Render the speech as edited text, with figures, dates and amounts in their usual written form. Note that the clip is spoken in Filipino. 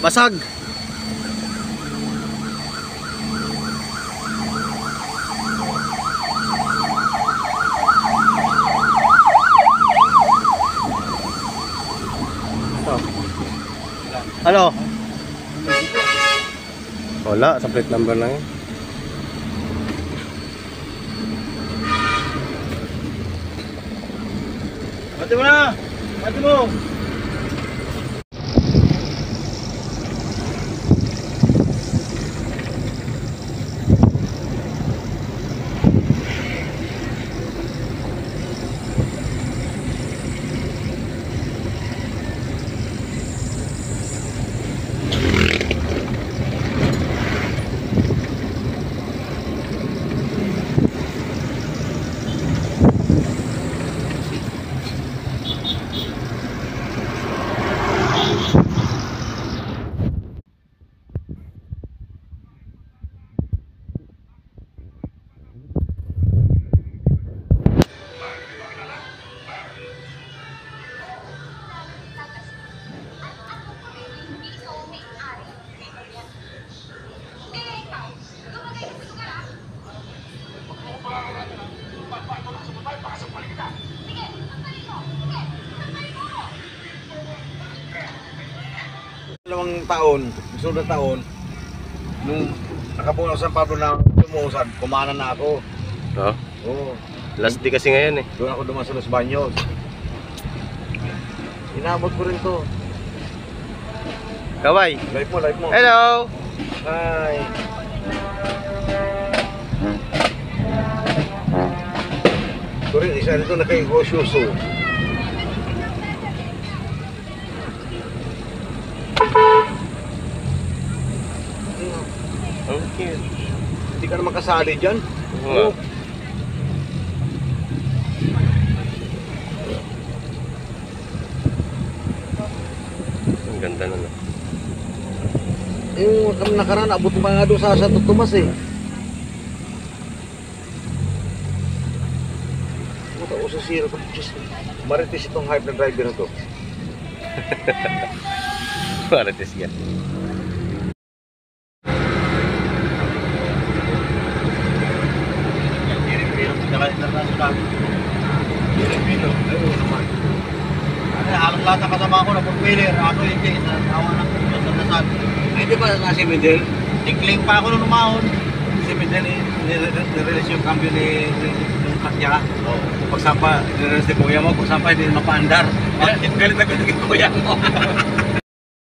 Basag. Ano? Wala, sa plate number lang yun. Mati mo na! Mati mo! Dalawang taon, sunod na taon, nung nakapunta ako sa San Pablo na tumuusan, kumanan na ako. Oo. Last day kasi ngayon eh. Doon ako duman sa Los Baños. Inabot ko rin to. Kaway. Live mo, live mo. Hello. Hi. Ito rin, isa nito naka-Igosyoso. Okay. Hindi ka naman kasali dyan. Oo. Ang ganda na. Yung kami nakaraan, abot pa nga doon sa Santo Tomas eh. Puta ko sa zero. Marites itong hype na driver na to. Marites yan. International. Pilipino. Ayun naman. Halos lahat ng kasama ko na pag-wheeler. Ako hindi. Nawa ng sa nasal. Ay di ba na si Medel? Tikling pa ako nung umahon. Si Medel nirelease yung cambio ni Katya. Pagsapa, nirelease ni Kuya mo. Pagsapa hindi na mapaandar. Galit na galit ni Kuya mo.